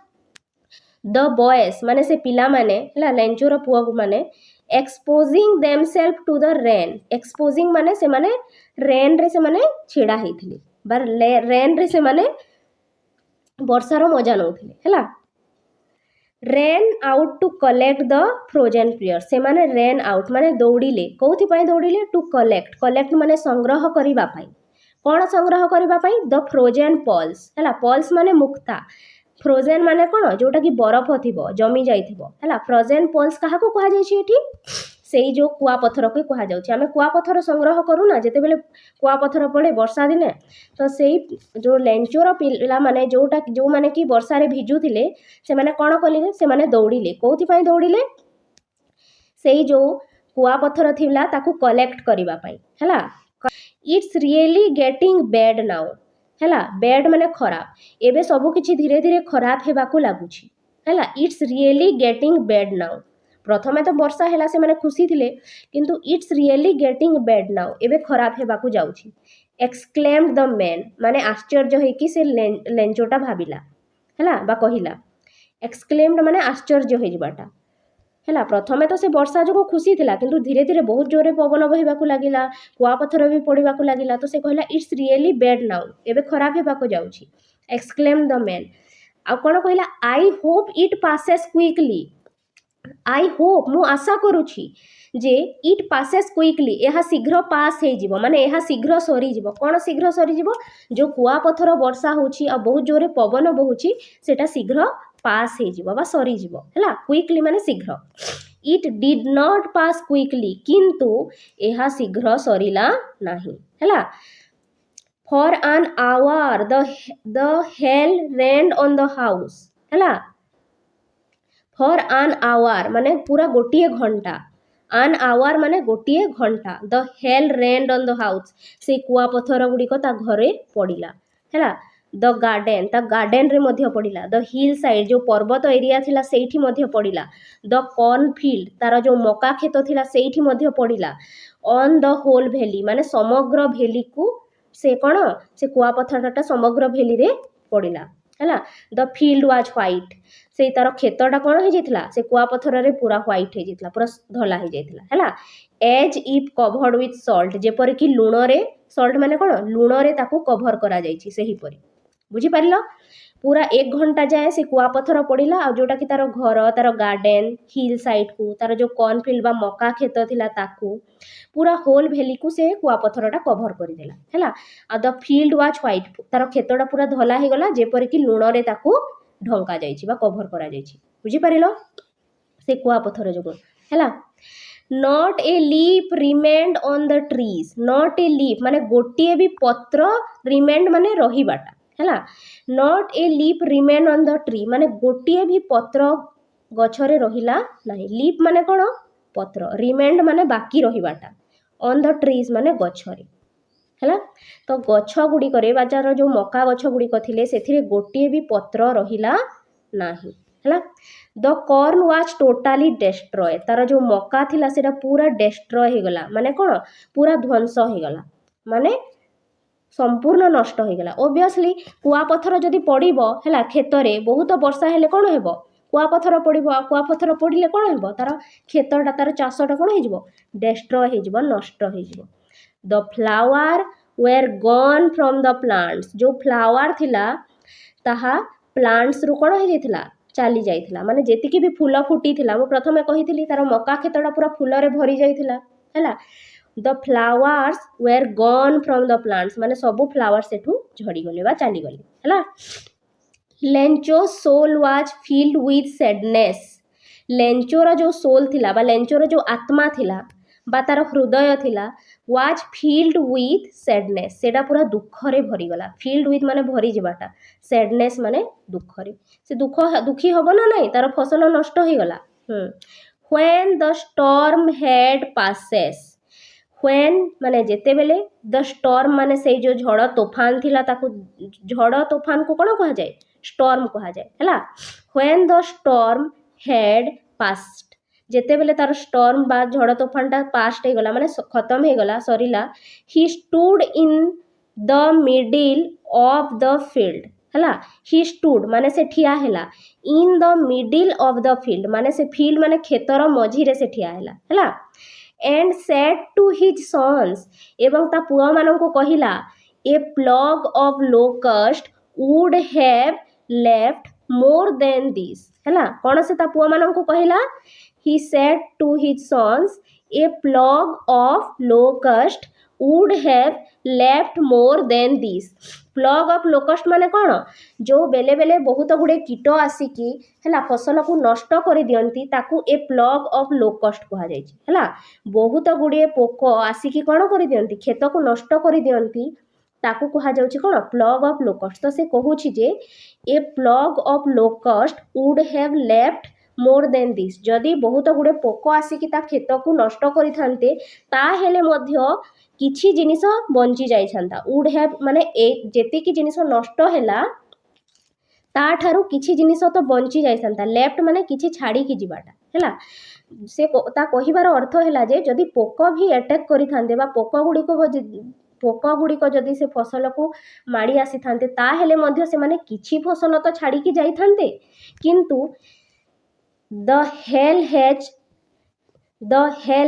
द बॉयज माने से पिला माने है लेंचोर पुआ माने exposing themselves to the rain exposing माने से माने रेन रे से माने छिड़ा हेथिले बार रेन रे से माने वर्षार मजा नउथिले हैला ran out to collect the frozen pearls से माने रेन आउट माने दौड़िले कौथि पई दौड़िले टू कलेक्ट माने संग्रह करिबा पई कौन संग्रह करिबा पई द फ्रोजेन पल्स हैला पल्स माने मुक्ता फ्रोजेन माने कौन जोटा कि बरफ थिबो जमी जाइथिबो हैला फ्रोजेन पल्स काहा को कहा जायछि एठी सेई जो कुआपथर को कहा जाउछि आमे कुआपथर संग्रह करू ना जेते बेले कुआपथर पड़े वर्षा दिने तो सेई जो लेंचोर पिला माने जोटा जो माने कि वर्षा रे भिजुथिले से माने कोन कलिले से माने दौड़िले कोथि पई दौड़िले सेई जो कुआपथर थिला ताकू कलेक्ट करिबा पई हैला it's really getting bad now हैला बैड माने खराब एबे सब किछि धीरे धीरे खराब हेबाकू लागुछि हैला it's really getting bad now प्रथमे तो वर्षा हैला से माने खुशी थिले किंतु it's really getting bad now एबे खराब हेबाकू जाउछि एक्सक्लेम्ड द मैन माने आश्चर्य होइकि से लेंचोटा भाबिला हैला बा कहिला एक्सक्लेम्ड माने आश्चर्य होई जिबाटा हैला प्रथमे तो से वर्षा जो खुशी थिला किंतु धीरे धीरे बहुत जोरे पवन बहिबाकू लागिला कुआपथर भी पड़िबाकू लागिला तो से कहला इट्स रियली बैड नाउ एबे खराब हेबाकू जाउछि एक्सक्लेम्ड द मैन आ कोन कहला I hope it passes quickly I hope मु आशा करुछि जे इट पासेस क्विकली यह शीघ्र पास हो जीवो माने यह शीघ्र सरी जीवो कौन शीघ्र सरी जीवो जो कुआपथर वर्षा होछि आ बहुत जोरे पवन बहुछि सेटा शीघ्र पास हो जीवो बा सरी जीवो हैला क्विकली माने शीघ्र it did not pass quickly किंतु यह शीघ्र सरीला नाही हैला for an hour the hell rained on the house हैला फॉर एन आवर माने पूरा गोटिए घंटा एन आवर माने गोटिए घंटा the hell rained on the house से कुआपथर गुड़िक ता घरे पड़िला हैला द गार्डन ता गार्डन रे मध्य पड़िला द हिल साइड जो पर्वत एरिया थिला सेठी मध्य पड़िला द कॉर्न फील्ड तार जो मका खेत थिला सेठी मध्य पड़िला ऑन द होल वैली माने समग्र वैली को से कौन से कुआपथरटा समग्र वैली रे पड़िला हैला द फील्ड वाज व्हाइट से तार खेतटा कौन हो जाइथिला से कुआपथर रे पूरा व्हाइट हो जाइथिला पूरा धला हो जाइथिला हैला as if covered with salt जेपर कि लूण रे सॉल्ट माने कौन लूण रे ताकू कवर करा जाइछि सेही परी बुझी पारिलो पूरा 1 घंटा जाए से कुआपथर पड़िला आ जोटा कि तार घर तार गार्डन हिल साइड को तार जो कॉर्न फील्ड बा मका खेत थिला ताकू पूरा होल वैली को से कुआपथरटा कवर करि देला हैला आ द फील्ड वाज व्हाइट तार खेतटा पूरा धला हे गला जेपर कि लूण रे ताकू ढंका जाइछि बा कवर करा जाइछि बुझी पारिलो से कुआपथर जोगो हैला not a leaf remained on the trees not a leaf माने गोटिए भी पत्र रिमेन्ड माने रहिबाटा हैला not a leaf remain on the tree माने गोटिए भी पत्र गछरे रहिला नाही लीफ माने कोन पत्र रिमेन्ड माने बाकी रहिबाटा ऑन द ट्रीज माने गछरे हैला तो गछ गुडी करे बाजार जो मका गछ गुडी कथिले सेथिरे गोटिए भी पत्र रहिला नाही हैला the corn was totally destroy तार जो मका थिला सेटा पूरा डिस्ट्रॉय हे गला माने कोन पूरा ध्वंस हे गला माने संपूर्ण नष्ट हो गला ओबियसली कुआपथर जदि पड़िबो हैला खेतरे बहुत वर्षा हेले कोन हेबो कुआपथर पड़िबो कुआपथर पड़िले कोन हेबो तार खेतटा तार चाषटा कोन हे जिवो डिस्ट्रॉय हे जिवो नष्ट हे जिवो the flower were gone from the plants जो फ्लावर थिला ताहा प्लांट्स रु कोन हे जैथिला चली जाइथिला माने जेतिकी भी फूल फुटी थिला मो प्रथमे कहिथिली तार मका खेतटा पूरा फूल रे भरी जाइथिला हैला the flowers were gone from the plants माने सबू फ्लावर्स सेठू झड़ी गले बा चली गले हैला Lencho soul was filled with sadness लेंचोर जो सोल थिला बा लेंचोर जो आत्मा थिला बा तार हृदय थिला वाज फिल्ड विथ सैडनेस सेटा पूरा दुख रे भरी गला फिल्ड विथ माने भरी जिबाटा सैडनेस माने दुख रे से दुखी हबो ना नहीं तार फसल नष्ट हो गला when the storm had passes when माने जेते बेले द स्टॉर्म माने से जो झड़ तूफान थिला ताकू झड़ तूफान को कोन कहा जाए स्टॉर्म कहा जाए हैला when the storm had passed जेते बेले तार स्टॉर्म बा झड़ तूफानटा पास्ट हे गला माने खत्म हे गला Sarila he stood in the middle of the field हैला ही स्टूड माने से ठिया हैला in the middle of the field माने से फील्ड माने खेतर मझी रे से ठिया हैला and said to his sons एवं ता पुआ मानन को कहिला a plague of locust would have left more than this ହେଲା କ'ଣ ସେ ତା ପୁଅମାନଙ୍କୁ କହିଲା he said to his sons a plague of locust would have left more than this plague of locust ମାନେ କ'ଣ ଯେଉଁ ବେଲେ ବେଲେ ବହୁତ ଗୁଡ଼ିଏ କୀଟ ଆସିକି ହେଲା ଫସଲକୁ ନଷ୍ଟ କରିଦିଅନ୍ତି ତାକୁ ଏ ପ୍ଲଗ୍ ଅଫ୍ ଲୋକଷ୍ଟ କୁହାଯାଇଛି ହେଲା ବହୁତ ଗୁଡ଼ିଏ ପୋକ ଆସିକି କ'ଣ କରିଦିଅନ୍ତି କ୍ଷେତକୁ ନଷ୍ଟ କରିଦିଅନ୍ତି ତାକୁ କୁହାଯାଉଛି କ'ଣ ପ୍ଲଗ୍ ଅଫ୍ ଲୋକଷ୍ଟ ତ ସେ କହୁଛି ଯେ a plague of locust would have left more than this ଯଦି ବହୁତ ଗୁଡ଼ିଏ ପୋକ ଆସିକି ତା କ୍ଷେତକୁ ନଷ୍ଟ କରିଥାନ୍ତେ ତାହେଲେ ମଧ୍ୟ କିଛି ଜିନିଷ ବଞ୍ଚି ଯାଇଥାନ୍ତା ଉଡ୍ ହ୍ୟାଭ୍ ମାନେ ଯେତିକି ଜିନିଷ ନଷ୍ଟ ହେଲା ତାଠାରୁ କିଛି ଜିନିଷ ତ ବଞ୍ଚି ଯାଇଥାନ୍ତା ଲେଫ୍ଟ ମାନେ କିଛି ଛାଡ଼ିକି ଯିବାଟା ହେଲା ସେ ତା କହିବାର ଅର୍ଥ ହେଲା ଯେ ଯଦି ପୋକ ବି ଆଟାକ୍ କରିଥାନ୍ତେ ବା ପୋକ ଗୁଡ଼ିକ ଯଦି ସେ ଫସଲକୁ ମାଡ଼ି ଆସିଥାନ୍ତେ ତାହେଲେ ମଧ୍ୟ ସେମାନେ କିଛି ଫସଲ ତ ଛାଡ଼ିକି ଯାଇଥାନ୍ତେ କିନ୍ତୁ ଦ ହେଲ୍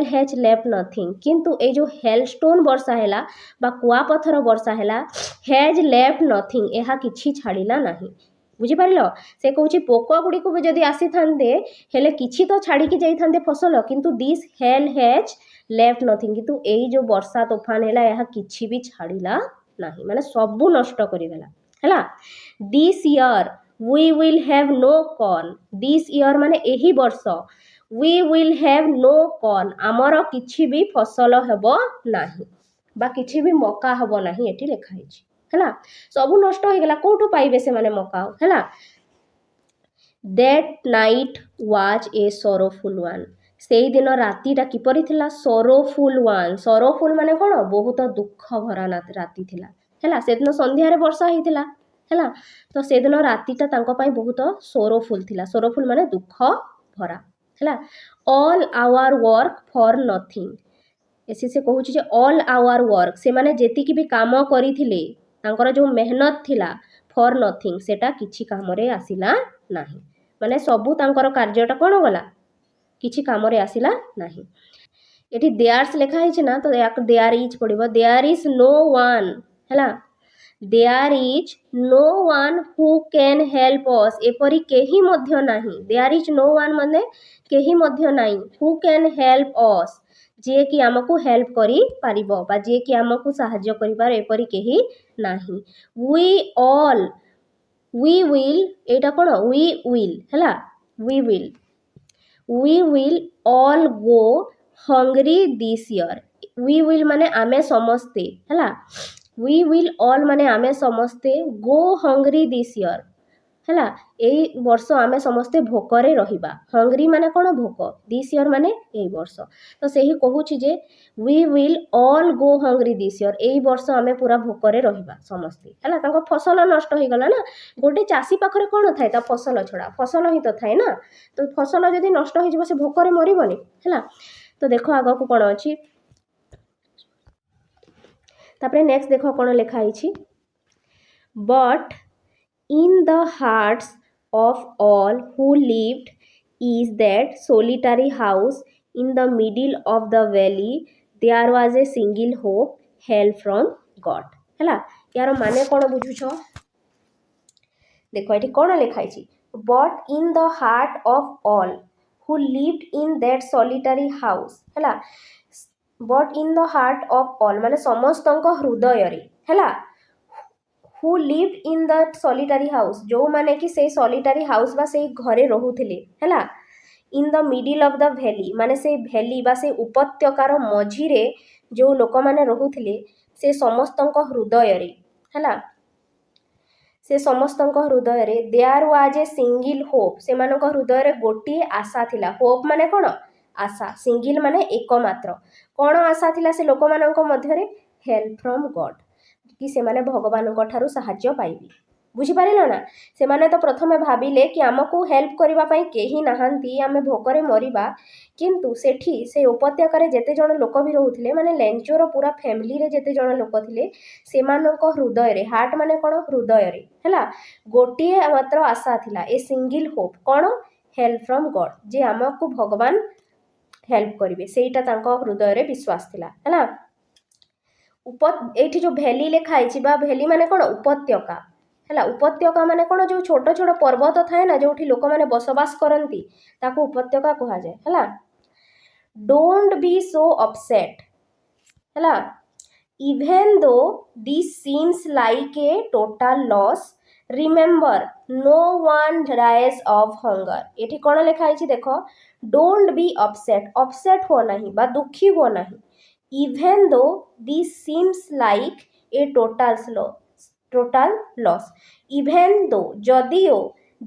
ହେଜ୍ ଲେଫ୍ଟ ନଥିଙ୍ଗ କିନ୍ତୁ ଏଇ ଯେଉଁ ହେଲ୍ ଷ୍ଟୋନ୍ ବର୍ଷା ହେଲା ବା କୁଆପଥର ବର୍ଷା ହେଲା ହେଜ୍ ଲେଫ୍ଟ ନଥିଙ୍ଗ ଏହା କିଛି ଛାଡ଼ିଲା ନାହିଁ ବୁଝିପାରିଲ ସେ କହୁଛି ପୋକ ଗୁଡ଼ିକୁ ବି ଯଦି ଆସିଥାନ୍ତେ ହେଲେ କିଛି ତ ଛାଡ଼ିକି ଯାଇଥାନ୍ତେ ଫସଲ କିନ୍ତୁ ଦିସ୍ ହେଲ୍ ହେଜ୍ ଲେଫ୍ଟ ନଥିଙ୍ଗ କିନ୍ତୁ ଏଇ ଯେଉଁ ବର୍ଷା ତୋଫାନ ହେଲା ଏହା କିଛି ବି ଛାଡ଼ିଲା ନାହିଁ ମାନେ ସବୁ ନଷ୍ଟ କରିଦେଲା ହେଲା this year we will have no corn this year ମାନେ ଏହି ବର୍ଷ we will have no corn ଆମର କିଛି ବି ଫସଲ ହେବ ନାହିଁ ବା କିଛି ବି ମକା ହେବ ନାହିଁ ଏଠି ଲେଖା ହେଇଛି ହେଲା ସବୁ ନଷ୍ଟ ହେଇଗଲା କୋଉଠୁ ପାଇବେ ସେମାନେ ମକା ହେଲା that night was a sorrowful one ସେଇ ଦିନ ରାତିଟା କିପରି ଥିଲା sorrowful ମାନେ କ'ଣ ବହୁତ ଦୁଃଖ ଭରା ରାତି ଥିଲା ହେଲା ସେଦିନ ସନ୍ଧ୍ୟାରେ ବର୍ଷା ହେଇଥିଲା ହେଲା ତ ସେଦିନ ରାତିଟା ତାଙ୍କ ପାଇଁ ବହୁତ sorrowful ଥିଲା sorrowful ମାନେ ଦୁଃଖ ଭରା ହେଲା all our work for nothing ସେ କହୁଛି ଯେ all our work ସେମାନେ ଯେତିକି ବି କାମ କରିଥିଲେ ତାଙ୍କର ଯେଉଁ ମେହନତ ଥିଲା for nothing ସେଟା କିଛି କାମରେ ଆସିଲା ନାହିଁ ମାନେ ସବୁ ତାଙ୍କର କାର୍ଯ୍ୟଟା କ'ଣ ଗଲା କିଛି କାମରେ ଆସିଲା ନାହିଁ ଏଠି ଦେୟାର୍ସ ଲେଖା ହେଇଛି ନା ତ ଦେୟାର ଇଜ୍ ପଡ଼ିବ ଦେୟାର ଇଜ୍ no one ହେଲା there is no one who can help us ଏପରି କେହି ମଧ୍ୟ ନାହିଁ there is no one ମାନେ କେହି ମଧ୍ୟ ନାହିଁ who can help us ଯିଏକି ଆମକୁ ହେଲ୍ପ କରିପାରିବ ବା ଯିଏକି ଆମକୁ ସାହାଯ୍ୟ କରିପାରିବ ଏପରି କେହି ନାହିଁ we will ଏଇଟା କ'ଣ we will ହେଲା we will all go hungry this year we will ମାନେ ଆମେ ସମସ୍ତେ ହେଲା we will all ମାନେ ଆମେ ସମସ୍ତେ go hungry this year ହେଲା ଏଇ ବର୍ଷ ଆମେ ସମସ୍ତେ ଭୋକରେ ରହିବା hungry ମାନେ କ'ଣ ଭୋକ this year ମାନେ ଏଇ ବର୍ଷ ତ ସେହି କହୁଛି ଯେ we will all go hungry this year ଏଇ ବର୍ଷ ଆମେ ପୁରା ଭୋକରେ ରହିବା ସମସ୍ତେ ହେଲା ତାଙ୍କ ଫସଲ ନଷ୍ଟ ହେଇଗଲା ନା ଗୋଟେ ଚାଷୀ ପାଖରେ କ'ଣ ଥାଏ ତା ଫସଲ ଛଡ଼ା ଫସଲ ହିଁ ତ ଥାଏ ନା ତ ଫସଲ ଯଦି ନଷ୍ଟ ହେଇଯିବ ସେ ଭୋକରେ ମରିବନି ହେଲା ତ ଦେଖ ଆଗକୁ କ'ଣ ଅଛି ତାପରେ ନେକ୍ସଟ ଦେଖ କ'ଣ ଲେଖା ହେଇଛି but in the hearts of all who lived is that solitary house in the middle of the valley there was a single hope help from God ହେଲା यार माने କ'ଣ ବୁଝୁଛ ଦେଖ ଏଠି କ'ଣ ଲେଖା ହେଇଛି but in the heart of all who lived in that solitary house ହେଲା but in the heart of all ମାନେ ସମସ୍ତଙ୍କ ହୃଦୟରେ ହେଲା who lived in that solitary house ଯେଉଁମାନେ କି ସେଇ solitary house ବା ସେଇ ଘରେ ରହୁଥିଲେ ହେଲା in the middle of the valley ମାନେ ସେଇ ଭ୍ୟାଲି ବା ସେଇ ଉପତ୍ୟକାର ମଝିରେ ଯେଉଁ ଲୋକମାନେ ରହୁଥିଲେ ସେ ସମସ୍ତଙ୍କ ହୃଦୟରେ ହେଲା ସେ ସମସ୍ତଙ୍କ ହୃଦୟରେ there was a single hope ସେମାନଙ୍କ ହୃଦୟରେ ଗୋଟିଏ ଆଶା ଥିଲା hope ମାନେ କ'ଣ ଆଶା ସିଙ୍ଗିଲ ମାନେ ଏକମାତ୍ର କ'ଣ ଆଶା ଥିଲା ସେ ଲୋକମାନଙ୍କ ମଧ୍ୟରେ ହେଲ୍ପ ଫ୍ରମ୍ ଗଡ୍ କି ସେମାନେ ଭଗବାନଙ୍କ ଠାରୁ ସାହାଯ୍ୟ ପାଇବେ ବୁଝିପାରିଲ ନା ସେମାନେ ତ ପ୍ରଥମେ ଭାବିଲେ କି ଆମକୁ ହେଲ୍ପ କରିବା ପାଇଁ କେହି ନାହାନ୍ତି ଆମେ ଭୋକରେ ମରିବା କିନ୍ତୁ ସେଠି ସେ ଉପତ୍ୟକାରେ ଯେତେ ଜଣ ଲୋକ ବି ରହୁଥିଲେ ମାନେ ଲେଞ୍ଚୋର ପୁରା ଫ୍ୟାମିଲିରେ ଯେତେ ଜଣ ଲୋକ ଥିଲେ ସେମାନଙ୍କ ହୃଦୟରେ ହାର୍ଟ ମାନେ କ'ଣ ହୃଦୟରେ ହେଲା ଗୋଟିଏ ମାତ୍ର ଆଶା ଥିଲା ଏ ସିଙ୍ଗିଲ ହୋପ୍ କ'ଣ ହେଲ୍ପ ଫ୍ରମ୍ ଗଡ୍ ଯେ ଆମକୁ ଭଗବାନ ହେଲ୍ପ କରିବେ ସେଇଟା ତାଙ୍କ ହୃଦୟରେ ବିଶ୍ୱାସ ଥିଲା ହେଲା ଏଇଠି ଯେଉଁ ଭ୍ୟାଲି ଲେଖା ହେଇଛି ବା ଭ୍ୟାଲି ମାନେ କ'ଣ ଉପତ୍ୟକା ହେଲା। ଉପତ୍ୟକା ମାନେ କ'ଣ, ଯେଉଁ ଛୋଟ ଛୋଟ ପର୍ବତ ଥାଏ ନା, ଯେଉଁଠି ଲୋକମାନେ ବସବାସ କରନ୍ତି, ତାକୁ ଉପତ୍ୟକା କୁହାଯାଏ। ହେଲା। Don't be so upset. ହେଲା। Even though this seems like a total loss, remember no one dies of hunger। ଏଠି କ'ଣ ଲେଖା ହେଇଛି ଦେଖ, ଡୋଣ୍ଟ ବି ଅପସେଟ୍, ଅପସେଟ୍ ହୁଅ ନାହିଁ ବା ଦୁଃଖୀ ହୁଅ ନାହିଁ। Even though this seems like a total loss. Even ଦୋ ଯଦିଓ,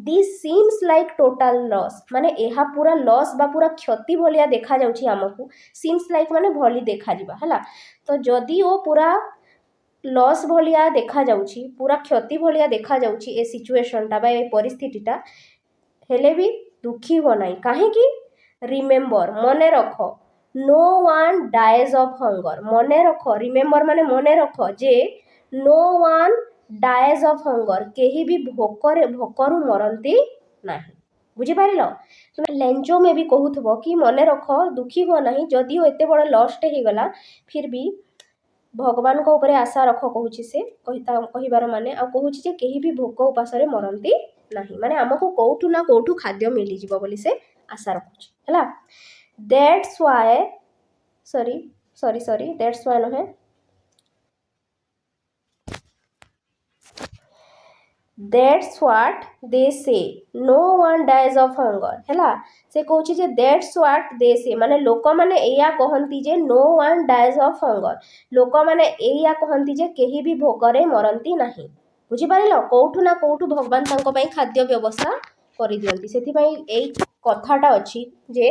this seems like total loss ମାନେ ଏହା ପୁରା ଲସ୍ ବା ପୁରା କ୍ଷତି ଭଳିଆ ଦେଖାଯାଉଛି ଆମକୁ। ସିମ୍ସ ଲାଇକ୍ ମାନେ ଭଳି ଦେଖାଯିବା। ହେଲା। ତ ଯଦିଓ ପୁରା ଲସ୍ ଭଳିଆ ଦେଖାଯାଉଛି, ପୁରା କ୍ଷତି ଭଳିଆ ଦେଖାଯାଉଛି ଏ ସିଚୁଏସନଟା ବା ଏ ପରିସ୍ଥିତିଟା, ହେଲେ ବି ଦୁଃଖୀ ହୁଅ ନାହିଁ। କାହିଁକି? ରିମେମ୍ବର ମନେ ରଖ, no one dies of hunger। ମନେ ରଖ, ରିମେମ୍ବର ମାନେ ମନେ ରଖ ଯେ no one dies of hunger, କେହି ବି ଭୋକରୁ ମରନ୍ତି ନାହିଁ। ବୁଝିପାରିଲ? ଲେଞ୍ଚୋ ମେ ବି କହୁଥିବ କି ମନେ ରଖ, ଦୁଃଖୀ ହୁଅ ନାହିଁ, ଯଦିଓ ଏତେ ବଡ଼ ଲସ୍ଟେ ହେଇଗଲା, ଫିର୍ ବି ଭଗବାନଙ୍କ ଉପରେ ଆଶା ରଖ କହୁଛି ସେ, କହିବାର ମାନେ। ଆଉ କହୁଛି ଯେ କେହି ବି ଭୋକ ଉପାସରେ ମରନ୍ତି ନାହିଁ, ମାନେ ଆମକୁ କୋଉଠୁ ନା କୋଉଠୁ ଖାଦ୍ୟ ମିଳିଯିବ ବୋଲି ସେ ଆଶା ରଖୁଛି। ହେଲା। ଦ୍ୟାଟ୍ସ ୱାଏ ଦ୍ୟାଟ୍ସ ୱାଏ ନୁହେଁ, that's what they say, no one dies of hunger। ହେଲା। ସେ କହୁଛି ଯେ that's what they say ମାନେ ଲୋକମାନେ ଏଇଆ କହନ୍ତି ଯେ no one dies of hunger, ଲୋକମାନେ ଏଇଆ କହନ୍ତି ଯେ କେହି ବି ଭୋକରେ ମରନ୍ତି ନାହିଁ। ବୁଝିପାରିଲ? କୋଉଠୁ ନା କୋଉଠୁ ଭଗବାନ ତାଙ୍କ ପାଇଁ ଖାଦ୍ୟ ବ୍ୟବସ୍ଥା କରିଦିଅନ୍ତି। ସେଥିପାଇଁ ଏଇ କଥାଟା ଅଛି ଯେ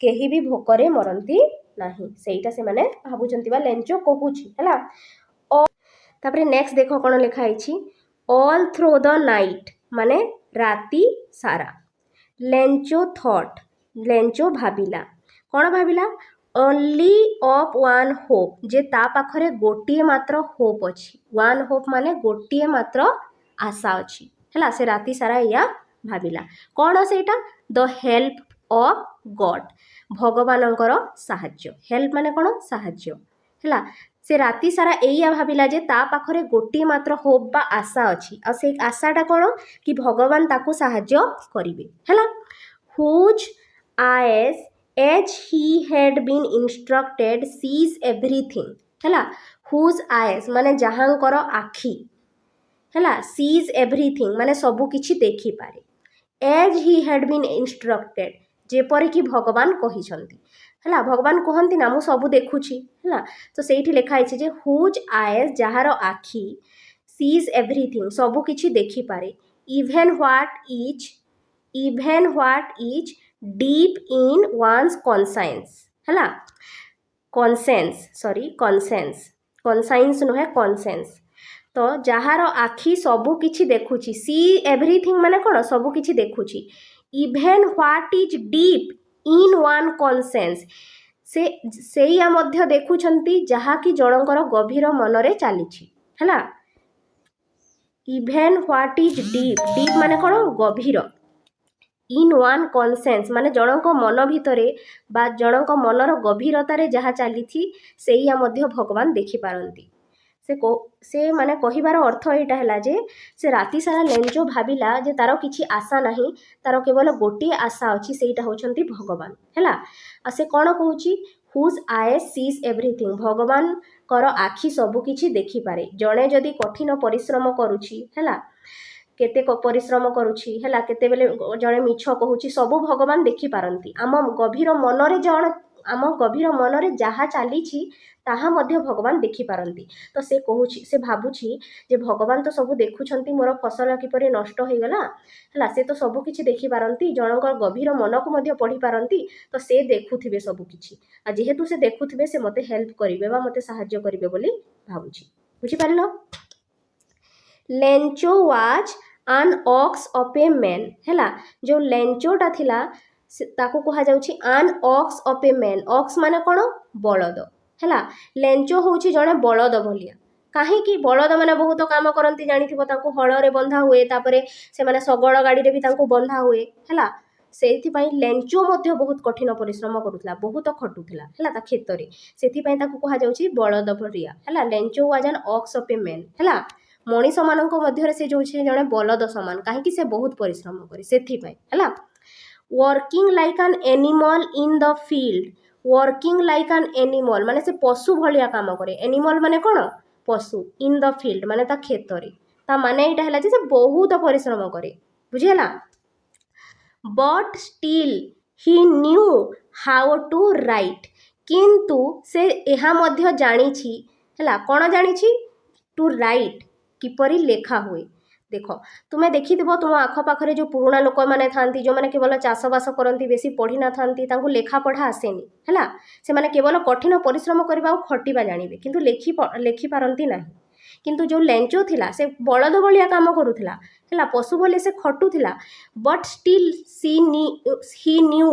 କେହି ବି ଭୋକରେ ମରନ୍ତି ନାହିଁ, ସେଇଟା ସେମାନେ ଭାବୁଛନ୍ତି ବା ଲେଞ୍ଚୋ କହୁଛି। ହେଲା। ତାପରେ ନେକ୍ସଟ ଦେଖ କ'ଣ ଲେଖା ହେଇଛି, all through the night ମାନେ ରାତି ସାରା। ଲେଞ୍ଚୋ thought, ଲେଞ୍ଚୋ ଭାବିଲା। କ'ଣ ଭାବିଲା? only of one hope, ଯେ ତା ପାଖରେ ଗୋଟିଏ ମାତ୍ର ହୋପ୍ ଅଛି। one hope ମାନେ ଗୋଟିଏ ମାତ୍ର ଆଶା ଅଛି। ହେଲା। ସେ ରାତି ସାରା ଏଇଆ ଭାବିଲା। କ'ଣ ସେଇଟା? the help of God, ଭଗବାନଙ୍କର ସାହାଯ୍ୟ। ହେଲ୍ପ ମାନେ କ'ଣ? ସାହାଯ୍ୟ। ହେଲା। ସେ ରାତି ସାରା ଏଇଆ ଭାବିଲା ଯେ ତା ପାଖରେ ଗୋଟିଏ ମାତ୍ର ହୋପ୍ ବା ଆଶା ଅଛି। ଆଉ ସେଇ ଆଶାଟା କ'ଣ? କି ଭଗବାନ ତାକୁ ସାହାଯ୍ୟ କରିବେ। ହେଲା। whose eyes as he had been instructed sees everything। ହେଲା। whose eyes ମାନେ ଯାହାଙ୍କର ଆଖି, ହେଲା, sees everything ମାନେ ସବୁ କିଛି ଦେଖିପାରେ। as he had been instructed ଯେପରିକି ଭଗବାନ କହିଛନ୍ତି। ହେଲା। ଭଗବାନ କୁହନ୍ତି ନା ମୁଁ ସବୁ ଦେଖୁଛି। ହେଲା। ତ ସେଇଠି ଲେଖା ହେଇଛି ଯେ whose eyes ଯାହାର ଆଖି, sees everything ସବୁ କିଛି ଦେଖିପାରେ, even what is deep in one's conscience। ହେଲା। conscience ନୁହେଁ, conscience। ତ ଯାହାର ଆଖି ସବୁ କିଛି ଦେଖୁଛି, see everything ମାନେ କ'ଣ? ସବୁ କିଛି ଦେଖୁଛି। even what is deep in one conscience, ସେଇଆ ମଧ୍ୟ ଦେଖୁଛନ୍ତି ଯାହାକି ଜଣଙ୍କର ଗଭୀର ମନରେ ଚାଲିଛି। ହେଲା। even what is deep ମାନେ କ'ଣ? ଗଭୀର। in one conscience ମାନେ ଜଣଙ୍କ ମନ ଭିତରେ ବା ଜଣଙ୍କ ମନର ଗଭୀରତାରେ ଯାହା ଚାଲିଛି ସେଇଆ ମଧ୍ୟ ଭଗବାନ ଦେଖିପାରନ୍ତି। ସେ ମାନେ କହିବାର ଅର୍ଥ ଏଇଟା ହେଲା ଯେ ସେ ରାତି ସାରା ଲେଞ୍ଚୋ ଭାବିଲା ଯେ ତାର କିଛି ଆଶା ନାହିଁ, ତାର କେବଳ ଗୋଟିଏ ଆଶା ଅଛି, ସେଇଟା ହେଉଛନ୍ତି ଭଗବାନ। ହେଲା। ଆଉ ସେ କ'ଣ କହୁଛି? whose eyes sees everything, ଭଗବାନଙ୍କର ଆଖି ସବୁ କିଛି ଦେଖିପାରେ। ଜଣେ ଯଦି କଠିନ ପରିଶ୍ରମ କରୁଛି, ହେଲା, କେତେ ପରିଶ୍ରମ କରୁଛି, ହେଲା, କେତେବେଳେ ଜଣେ ମିଛ କହୁଛି, ସବୁ ଭଗବାନ ଦେଖିପାରନ୍ତି। ଆମ ଗଭୀର ମନରେ ଯାହା ଚାଲିଛି ତାହା ମଧ୍ୟ ଭଗବାନ ଦେଖିପାରନ୍ତି। ତ ସେ କହୁଛି, ସେ ଭାବୁଛି ଯେ ଭଗବାନ ତ ସବୁ ଦେଖୁଛନ୍ତି, ମୋର ଫସଲ କିପରି ନଷ୍ଟ ହେଇଗଲା, ହେଲା, ସେ ତ ସବୁ କିଛି ଦେଖିପାରନ୍ତି, ଜଣଙ୍କର ଗଭୀର ମନକୁ ମଧ୍ୟ ପଢ଼ିପାରନ୍ତି, ତ ସେ ଦେଖୁଥିବେ ସବୁ କିଛି। ଆଉ ଯେହେତୁ ସେ ଦେଖୁଥିବେ, ସେ ମୋତେ ହେଲ୍ପ କରିବେ ବା ମୋତେ ସାହାଯ୍ୟ କରିବେ ବୋଲି ଭାବୁଛି। ବୁଝିପାରିଲ? ଲେଞ୍ଚୋ ୱାଜ୍ ଆନ୍ ଅକ୍ସ ଅଫ୍ ଏ ମ୍ୟାନ୍। ହେଲା। ଯେଉଁ ଲେଞ୍ଚୋଟା ଥିଲା ତାକୁ କୁହାଯାଉଛି ଆନ୍ ଅକ୍ସ ଅଫ୍ ଏ ମ୍ୟାନ୍। ଅକ୍ସ ମାନେ କ'ଣ? ବଳଦ। ହେଲା। ଲେଞ୍ଚୋ ହେଉଛି ଜଣେ ବଳଦ ଭଳିଆ। କାହିଁକି? ବଳଦ ମାନେ ବହୁତ କାମ କରନ୍ତି, ଜାଣିଥିବ, ତାଙ୍କୁ ହଳରେ ବନ୍ଧା ହୁଏ, ତାପରେ ସେମାନେ ଶଗଡ଼ ଗାଡ଼ିରେ ବି ତାଙ୍କୁ ବନ୍ଧା ହୁଏ। ହେଲା। ସେଇଥିପାଇଁ ଲେଞ୍ଚୋ ମଧ୍ୟ ବହୁତ କଠିନ ପରିଶ୍ରମ କରୁଥିଲା, ବହୁତ ଖଟୁଥିଲା। ହେଲା। ତା କ୍ଷେତରେ, ସେଥିପାଇଁ ତାକୁ କୁହାଯାଉଛି ବଳଦ ଭଳିଆ। ହେଲା। ଲେଞ୍ଚୋ ୱାଜ୍ ଆନ୍ ଅକ୍ସ ଅଫ୍ ଏ ମ୍ୟାନ୍। ହେଲା। ମଣିଷମାନଙ୍କ ମଧ୍ୟରେ ସେ ହେଉଛି ଜଣେ ବଳଦ ସମାନ, କାହିଁକି ସେ ବହୁତ ପରିଶ୍ରମ କରେ ସେଥିପାଇଁ ହେଲା। ୱାର୍କିଂ ଲାଇକ୍ ଆନ୍ animal in the field, working like ଆନ୍ ଏନିମଲ୍ ମାନେ ସେ ପଶୁ ଭଳିଆ କାମ କରେ। ଏନିମଲ୍ ମାନେ କ'ଣ? ପଶୁ। ଇନ୍ ଦ ଫିଲ୍ଡ ମାନେ ତା କ୍ଷେତରେ, ତା ମାନେ ଏଇଟା ହେଲା ଯେ ସେ ବହୁତ ପରିଶ୍ରମ କରେ, ବୁଝିହେଲା। But still he knew how to write, କିନ୍ତୁ ସେ ଏହା ମଧ୍ୟ ଜାଣିଛି ହେଲା, କ'ଣ ଜାଣିଛି? ଟୁ ରାଇଟ୍, କିପରି ଲେଖା ହୁଏ। ଦେଖ ତୁମେ ଦେଖିଥିବ ତୁମ ଆଖପାଖରେ ଯେଉଁ ପୁରୁଣା ଲୋକମାନେ ଥାନ୍ତି, ଯେଉଁମାନେ କେବଳ ଚାଷବାସ କରନ୍ତି, ବେଶୀ ପଢ଼ି ନଥାନ୍ତି, ତାଙ୍କୁ ଲେଖାପଢ଼ା ଆସେନି ହେଲା, ସେମାନେ କେବଳ କଠିନ ପରିଶ୍ରମ କରିବା ଆଉ ଖଟିବା ଜାଣିବେ, କିନ୍ତୁ ଲେଖିପାରନ୍ତି ନାହିଁ। କିନ୍ତୁ ଯେଉଁ ଲେଞ୍ଚ ଥିଲା ସେ ବଳଦ ଭଳିଆ କାମ କରୁଥିଲା ହେଲା, ପଶୁ ଭଳି ସେ ଖଟୁଥିଲା। ବଟ୍ ଷ୍ଟିଲ୍ ହି ନ୍ୟୁ,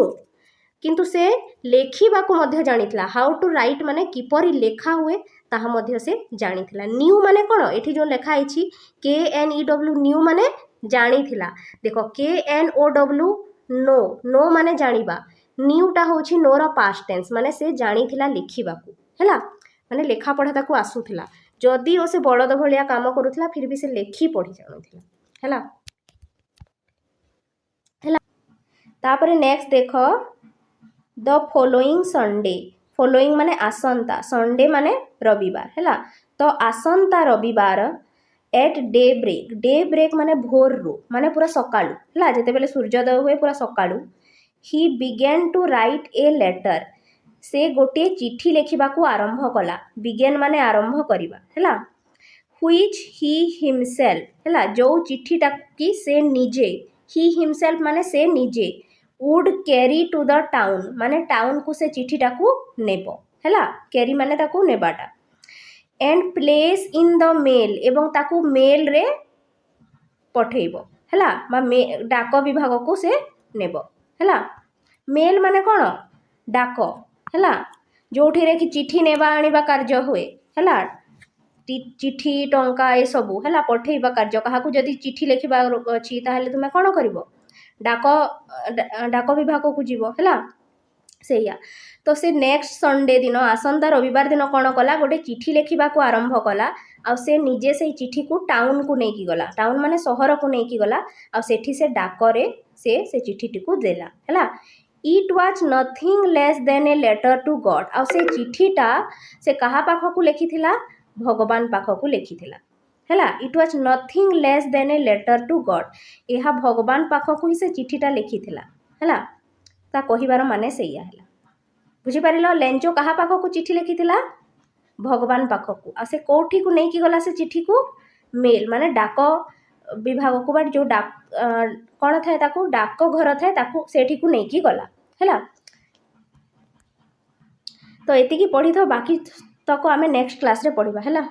କିନ୍ତୁ ସେ ଲେଖିବାକୁ ମଧ୍ୟ ଜାଣିଥିଲା। ହାଉ ଟୁ ରାଇଟ୍ ମାନେ କିପରି ଲେଖା ହୁଏ ତାହା ମଧ୍ୟ ସେ ଜାଣିଥିଲା। ନ୍ୟୁ ମାନେ କ'ଣ? ଏଠି ଯେଉଁ ଲେଖା ହେଇଛି KNEW, ନ୍ୟୁ ମାନେ ଜାଣିଥିଲା। ଦେଖ KNOW নো, নো ମାନେ ଜାଣିବା, ନ୍ୟୁଟା ହେଉଛି ନୋର ପାଷ୍ଟ ଟେନ୍ସ, ମାନେ ସେ ଜାଣିଥିଲା ଲେଖିବାକୁ ହେଲା, ମାନେ ଲେଖାପଢ଼ା ତାକୁ ଆସୁଥିଲା। ଯଦିଓ ସେ ବଳଦ ଭଳିଆ କାମ କରୁଥିଲା ଫିର୍ ବି ସେ ଲେଖି ପଢ଼ି ଜାଣୁଥିଲା ହେଲା। ତାପରେ ନେକ୍ସଟ ଦେଖ ଦ ଫଲୋଇଂ ସଣ୍ଡେ, ଫଲୋଇଂ ମାନେ ଆସନ୍ତା, ସଣ୍ଡେ ମାନେ ରବିବାର ହେଲା। ତ ଆସନ୍ତା ରବିବାର at daybreak, daybreak ମାନେ ଭୋରରୁ, ମାନେ ପୁରା ସକାଳୁ ହେଲା, ଯେତେବେଳେ ସୂର୍ଯ୍ୟୋଦୟ ହୁଏ ପୁରା ସକାଳୁ। ହି ବିଗେନ୍ ଟୁ ରାଇଟ୍ ଏ ଲେଟର, ସେ ଗୋଟିଏ ଚିଠି ଲେଖିବାକୁ ଆରମ୍ଭ କଲା। ବିଗେନ୍ ମାନେ ଆରମ୍ଭ କରିବା ହେଲା। ହ୍ୱିଚ୍ ହି ହିମସେଲ୍ଫ ହେଲା, ଯେଉଁ ଚିଠିଟା କି ସେ ନିଜେ, ହି ହିମସେଲ୍ଫ ମାନେ ସେ ନିଜେ, would carry to the town ମାନେ ଟାଉନକୁ ସେ ଚିଠିଟାକୁ ନେବ ହେଲା, କ୍ୟାରି ମାନେ ତାକୁ ନେବାଟା। And place in the mail, ଏବଂ ତାକୁ ମେଲ୍ରେ ପଠେଇବ ହେଲା, ବା ଡାକ ବିଭାଗକୁ ସେ ନେବ ହେଲା। ମେଲ୍ ମାନେ କ'ଣ? ଡାକ ହେଲା, ଯେଉଁଠିରେ କି ଚିଠି ନେବା ଆଣିବା କାର୍ଯ୍ୟ ହୁଏ ହେଲା, ଚିଠି ଟଙ୍କା ଏସବୁ ହେଲା, ପଠେଇବା କାର୍ଯ୍ୟ। କାହାକୁ ଯଦି ଚିଠି ଲେଖିବାର ଅଛି ତାହେଲେ ତୁମେ କ'ଣ କରିବ? ଡାକ ବିଭାଗକୁ ଯିବ ହେଲା, ସେଇଆ। ତ ସେ ନେକ୍ସଟ ସଣ୍ଡେ ଦିନ, ଆସନ୍ତା ରବିବାର ଦିନ କ'ଣ କଲା? ଗୋଟେ ଚିଠି ଲେଖିବାକୁ ଆରମ୍ଭ କଲା, ଆଉ ସେ ନିଜେ ସେଇ ଚିଠିକୁ ଟାଉନକୁ ନେଇକି ଗଲା। ଟାଉନ ମାନେ ସହରକୁ ନେଇକି ଗଲା, ଆଉ ସେଠି ସେ ଡାକରେ ସେ ଚିଠିଟିକୁ ଦେଲା ହେଲା। It was nothing less than a letter to God, ଆଉ ସେ ଚିଠିଟା ସେ କାହା ପାଖକୁ ଲେଖିଥିଲା? ଭଗବାନ ପାଖକୁ ଲେଖିଥିଲା ହେଲା। It was nothing less than a letter to God, ଏହା ଭଗବାନ ପାଖକୁ ହିଁ ସେ ଚିଠିଟା ଲେଖିଥିଲା ହେଲା। ତା କହିବାର ମାନେ ସେଇଆ ହେଲା, ବୁଝିପାରିଲ। ଲେଞ୍ଚ କାହା ପାଖକୁ ଚିଠି ଲେଖିଥିଲା? ଭଗବାନ ପାଖକୁ। ଆଉ ସେ କେଉଁଠିକୁ ନେଇକି ଗଲା ସେ ଚିଠିକୁ? ମେଲ୍ ମାନେ ଡାକ ବିଭାଗକୁ, ବା ଯେଉଁ କ'ଣ ଥାଏ ତାକୁ, ଡାକ ଘର ଥାଏ, ତାକୁ ସେଠିକୁ ନେଇକି ଗଲା ହେଲା। ତ ଏତିକି ପଢ଼ିଥାଉ, ବାକି ତକ ଆମେ ନେକ୍ସଟ କ୍ଲାସ୍ରେ ପଢ଼ିବା ହେଲା।